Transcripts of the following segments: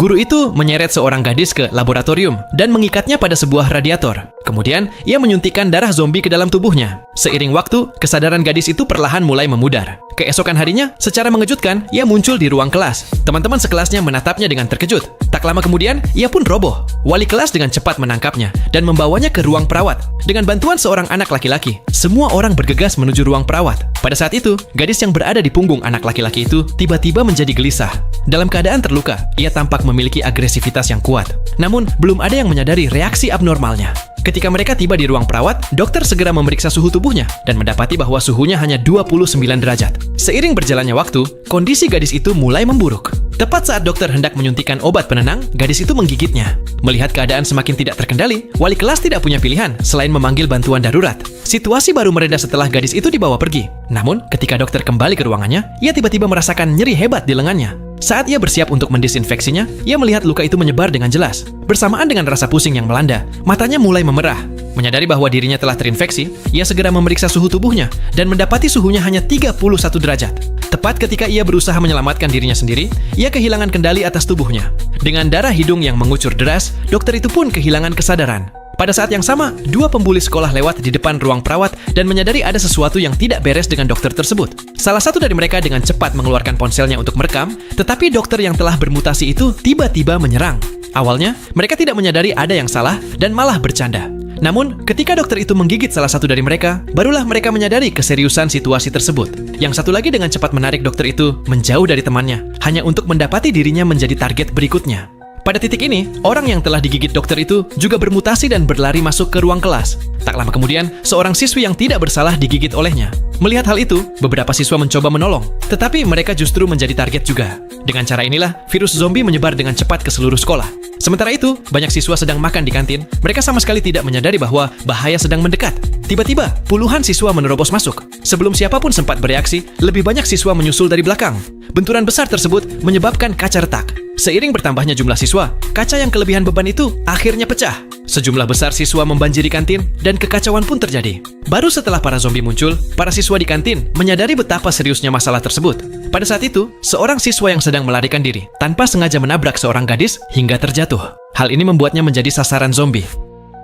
Guru itu menyeret seorang gadis ke laboratorium dan mengikatnya pada sebuah radiator. Kemudian, ia menyuntikkan darah zombie ke dalam tubuhnya. Seiring waktu, kesadaran gadis itu perlahan mulai memudar. Keesokan harinya, secara mengejutkan, ia muncul di ruang kelas. Teman-teman sekelasnya menatapnya dengan terkejut. Tak lama kemudian, ia pun roboh. Wali kelas dengan cepat menangkapnya dan membawanya ke ruang perawat. Dengan bantuan seorang anak laki-laki, semua orang bergegas menuju ruang perawat. Pada saat itu, gadis yang berada di punggung anak laki-laki itu tiba-tiba menjadi gelisah. Dalam keadaan terluka, ia tampak memiliki agresivitas yang kuat. Namun, belum ada yang menyadari reaksi abnormalnya. Ketika mereka tiba di ruang perawat, dokter segera memeriksa suhu tubuhnya dan mendapati bahwa suhunya hanya 29 derajat. Seiring berjalannya waktu, kondisi gadis itu mulai memburuk. Tepat saat dokter hendak menyuntikkan obat penenang, gadis itu menggigitnya. Melihat keadaan semakin tidak terkendali, wali kelas tidak punya pilihan selain memanggil bantuan darurat. Situasi baru mereda setelah gadis itu dibawa pergi. Namun, ketika dokter kembali ke ruangannya, ia tiba-tiba merasakan nyeri hebat di lengannya. Saat ia bersiap untuk mendisinfeksinya, ia melihat luka itu menyebar dengan jelas. Bersamaan dengan rasa pusing yang melanda, matanya mulai memerah. Menyadari bahwa dirinya telah terinfeksi, ia segera memeriksa suhu tubuhnya dan mendapati suhunya hanya 31 derajat. Tepat ketika ia berusaha menyelamatkan dirinya sendiri, ia kehilangan kendali atas tubuhnya. Dengan darah hidung yang mengucur deras, dokter itu pun kehilangan kesadaran. Pada saat yang sama, dua pembuli sekolah lewat di depan ruang perawat dan menyadari ada sesuatu yang tidak beres dengan dokter tersebut. Salah satu dari mereka dengan cepat mengeluarkan ponselnya untuk merekam, tetapi dokter yang telah bermutasi itu tiba-tiba menyerang. Awalnya, mereka tidak menyadari ada yang salah dan malah bercanda. Namun, ketika dokter itu menggigit salah satu dari mereka, barulah mereka menyadari keseriusan situasi tersebut. Yang satu lagi dengan cepat menarik dokter itu menjauh dari temannya, hanya untuk mendapati dirinya menjadi target berikutnya. Pada titik ini, orang yang telah digigit dokter itu juga bermutasi dan berlari masuk ke ruang kelas. Tak lama kemudian, seorang siswi yang tidak bersalah digigit olehnya. Melihat hal itu, beberapa siswa mencoba menolong, tetapi mereka justru menjadi target juga. Dengan cara inilah, virus zombie menyebar dengan cepat ke seluruh sekolah. Sementara itu, banyak siswa sedang makan di kantin. Mereka sama sekali tidak menyadari bahwa bahaya sedang mendekat. Tiba-tiba, puluhan siswa menerobos masuk. Sebelum siapapun sempat bereaksi, lebih banyak siswa menyusul dari belakang. Benturan besar tersebut menyebabkan kaca retak. Seiring bertambahnya jumlah siswa, kaca yang kelebihan beban itu akhirnya pecah. Sejumlah besar siswa membanjiri kantin dan kekacauan pun terjadi. Baru setelah para zombie muncul, para siswa di kantin menyadari betapa seriusnya masalah tersebut. Pada saat itu, seorang siswa yang sedang melarikan diri tanpa sengaja menabrak seorang gadis hingga terjatuh. Hal ini membuatnya menjadi sasaran zombie.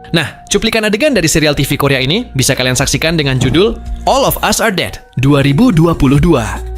Nah, cuplikan adegan dari serial TV Korea ini bisa kalian saksikan dengan judul All of Us Are Dead 2022.